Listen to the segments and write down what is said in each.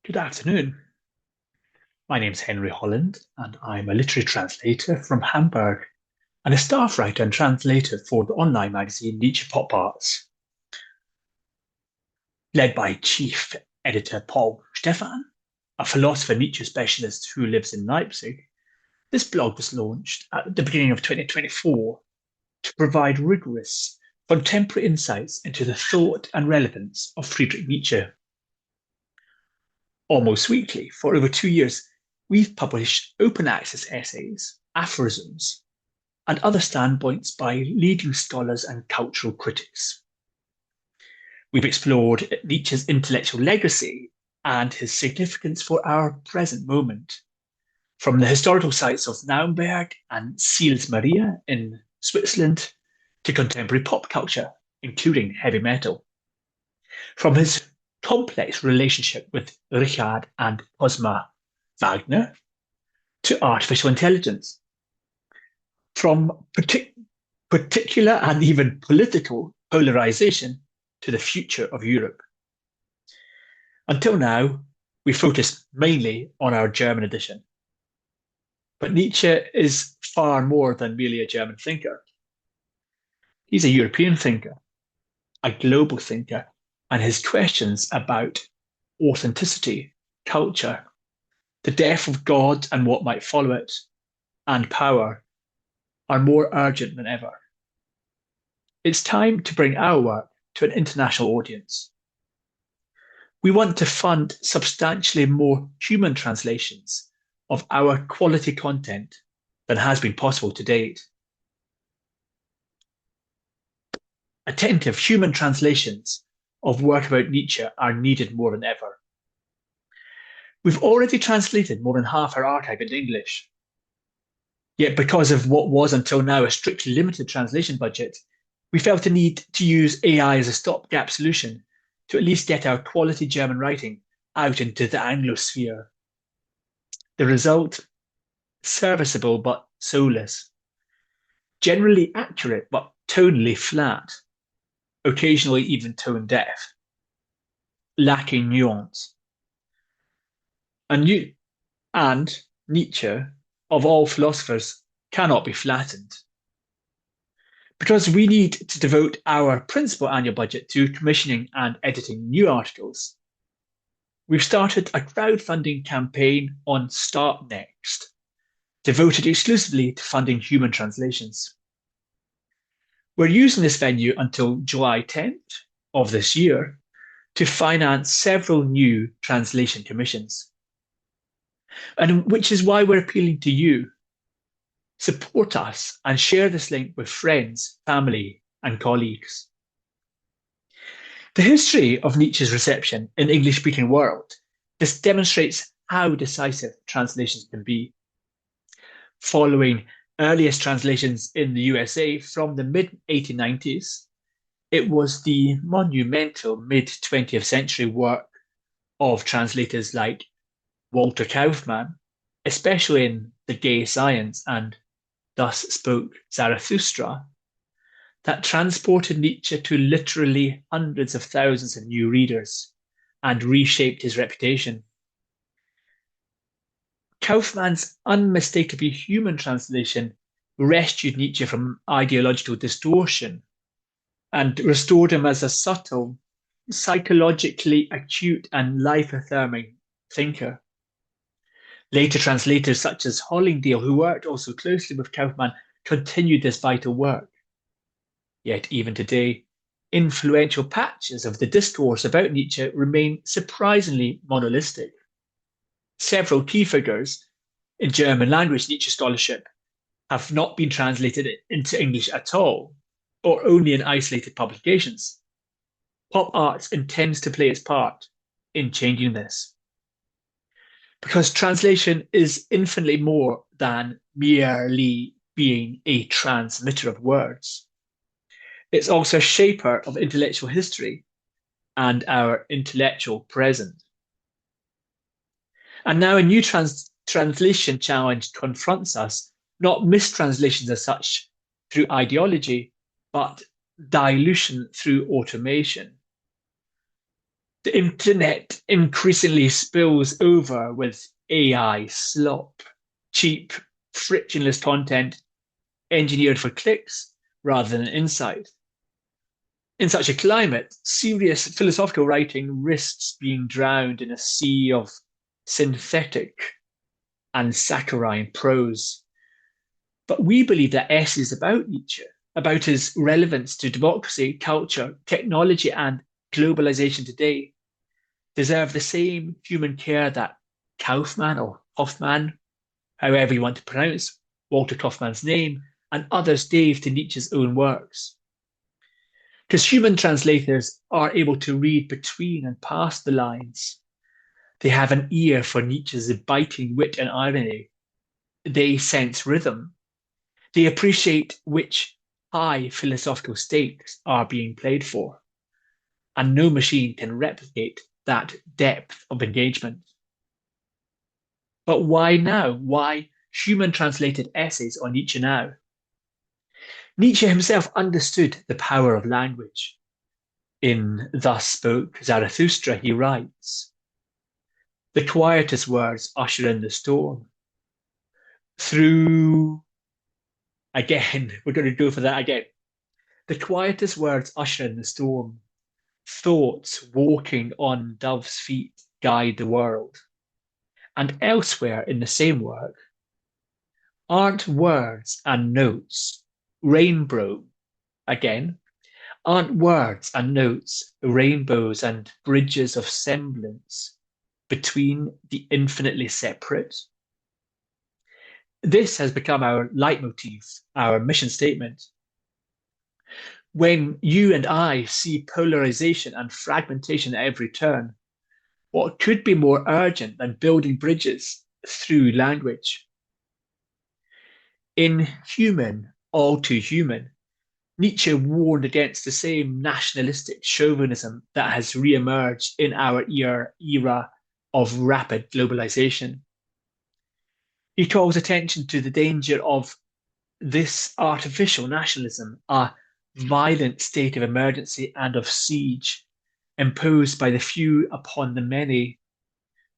Good afternoon. My name's Henry Holland, and I'm a literary translator from Hamburg and a staff writer and translator for the online magazine Nietzsche POParts. Led by Chief Editor Paul Stephan, a philosopher Nietzsche specialist who lives in Leipzig, this blog was launched at the beginning of 2024 to provide rigorous, contemporary insights into the thought and relevance of Friedrich Nietzsche. Almost weekly, for over 2 years, we've published open access essays, aphorisms, and other standpoints by leading scholars and cultural critics. We've explored Nietzsche's intellectual legacy and his significance for our present moment, from the historical sites of Naumberg and Sils Maria in Switzerland to contemporary pop culture, including heavy metal. From his complex relationship with Richard and Cosima Wagner to artificial intelligence, from particular and even political polarization to the future of Europe. Until now, we focused mainly on our German edition. But Nietzsche is far more than merely a German thinker. He's a European thinker, a global thinker, and his questions about authenticity, culture, the death of God and what might follow it, and power are more urgent than ever. It's time to bring our work to an international audience. We want to fund substantially more human translations of our quality content than has been possible to date. Attentive human translations of work about Nietzsche are needed more than ever. We've already translated more than half our archive into English. Yet because of what was until now a strictly limited translation budget, we felt a need to use AI as a stopgap solution to at least get our quality German writing out into the Anglosphere. The result? Serviceable but soulless. Generally accurate but tonally flat. Occasionally even tone deaf. Lacking nuance. And Nietzsche, of all philosophers, cannot be flattened. Because we need to devote our principal annual budget to commissioning and editing new articles, we've started a crowdfunding campaign on Start Next, devoted exclusively to funding human translations. We're using this venue until July 10th of this year to finance several new translation commissions. And which is why we're appealing to you. Support us and share this link with friends, family, and colleagues. The history of Nietzsche's reception in the English-speaking world, this demonstrates how decisive translations can be. Following earliest translations in the USA from the mid-1890s, it was the monumental mid-20th century work of translators like Walter Kaufmann, especially in The Gay Science and Thus Spoke Zarathustra, that transported Nietzsche to literally hundreds of thousands of new readers and reshaped his reputation. Kaufmann's unmistakably human translation rescued Nietzsche from ideological distortion and restored him as a subtle, psychologically acute and life-affirming thinker. Later translators such as Hollingdale, who worked also closely with Kaufmann, continued this vital work. Yet even today, influential patches of the discourse about Nietzsche remain surprisingly monolithic. Several key figures in German language Nietzsche scholarship have not been translated into English at all, or only in isolated publications. Pop art intends to play its part in changing this. Because translation is infinitely more than merely being a transmitter of words. It's also a shaper of intellectual history and our intellectual present. And now a new translation challenge confronts us, not mistranslations as such through ideology, but dilution through automation. The internet increasingly spills over with AI slop, cheap, frictionless content engineered for clicks rather than insight. In such a climate, serious philosophical writing risks being drowned in a sea of synthetic and saccharine prose. But we believe that essays about Nietzsche, about his relevance to democracy, culture, technology, and globalization today, deserve the same human care that Kaufmann or Hoffmann, however you want to pronounce Walter Kaufmann's name, and others gave to Nietzsche's own works. Because human translators are able to read between and past the lines. They have an ear for Nietzsche's biting wit and irony. They sense rhythm. They appreciate which high philosophical stakes are being played for. And no machine can replicate that depth of engagement. But why now? Why human translated essays on Nietzsche now? Nietzsche himself understood the power of language. In Thus Spoke Zarathustra, he writes, "The quietest words usher in the storm. Through," again, we're going to go for that again. "The quietest words usher in the storm. Thoughts walking on dove's feet guide the world." And elsewhere in the same work, "Aren't words and notes rainbow," again, "aren't words and notes rainbows and bridges of semblance between the infinitely separate?" This has become our leitmotif, our mission statement. When you and I see polarization and fragmentation at every turn, what could be more urgent than building bridges through language? In Human, All Too Human, Nietzsche warned against the same nationalistic chauvinism that has re-emerged in our era of rapid globalization. He calls attention to the danger of this artificial nationalism, a violent state of emergency and of siege, imposed by the few upon the many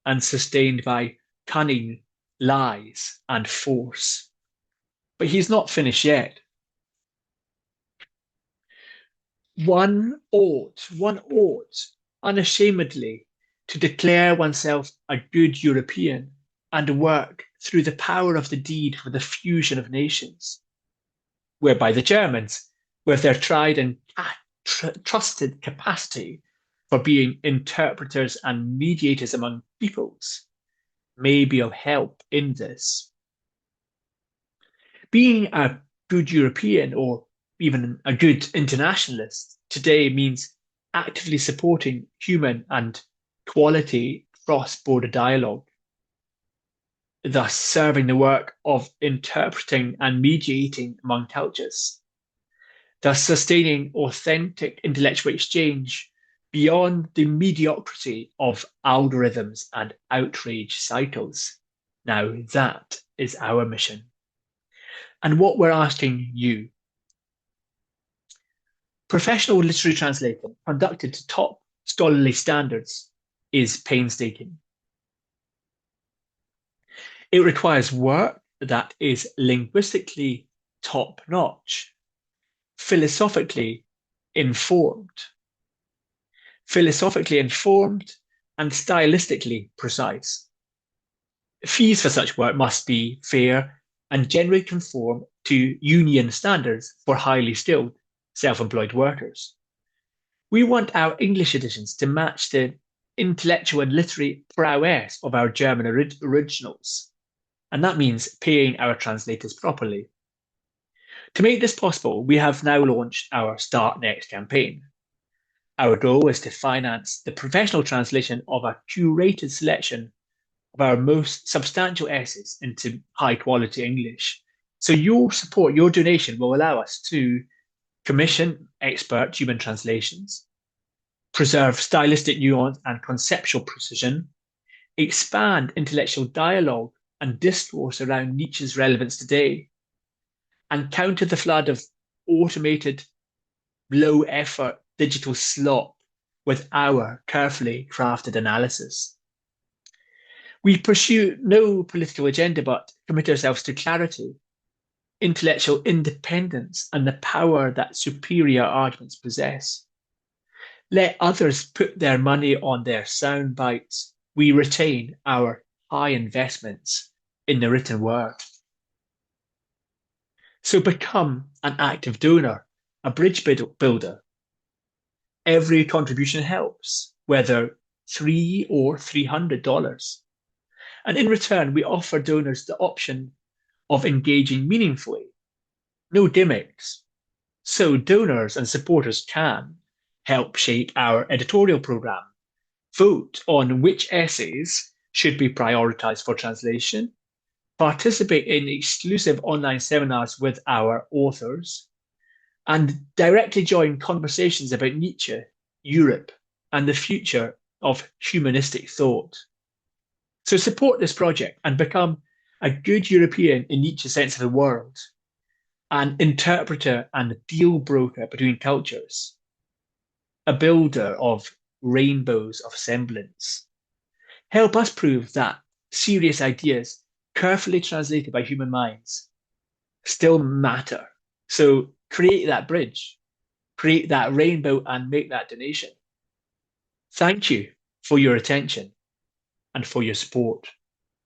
and sustained by cunning, lies, and force. But he's not finished yet. One ought unashamedly to declare oneself a good European and work through the power of the deed for the fusion of nations, whereby the Germans, with their tried and trusted capacity for being interpreters and mediators among peoples, may be of help in this. Being a good European or even a good internationalist today means actively supporting human and quality cross-border dialogue, thus serving the work of interpreting and mediating among cultures, thus sustaining authentic intellectual exchange beyond the mediocrity of algorithms and outrage cycles. Now that is our mission. And what we're asking you. Professional literary translating conducted to top scholarly standards is painstaking. It requires work that is linguistically top-notch, philosophically informed, and stylistically precise. Fees for such work must be fair and generally conform to union standards for highly skilled, self-employed workers. We want our English editions to match the intellectual and literary prowess of our German originals, and that means paying our translators properly. To make this possible, we have now launched our Start Next campaign. Our goal is to finance the professional translation of a curated selection of our most substantial essays into high-quality English. So your support, your donation will allow us to commission expert human translations, preserve stylistic nuance and conceptual precision, expand intellectual dialogue and discourse around Nietzsche's relevance today, and counter the flood of automated, low-effort digital slop with our carefully crafted analysis. We pursue no political agenda, but commit ourselves to clarity, intellectual independence, and the power that superior arguments possess. Let others put their money on their sound bites. We retain our high investments in the written word. So become an active donor, a bridge builder. Every contribution helps, whether $3 or $300. And in return, we offer donors the option of engaging meaningfully. No gimmicks. So donors and supporters can help shape our editorial program, vote on which essays should be prioritized for translation, participate in exclusive online seminars with our authors, and directly join conversations about Nietzsche, Europe, and the future of humanistic thought. So support this project and become a good European in Nietzsche's sense of the world, an interpreter and deal broker between cultures, a builder of rainbows of semblance. Help us prove that serious ideas, carefully translated by human minds, still matter. So create that bridge, create that rainbow, and make that donation. Thank you for your attention and for your support.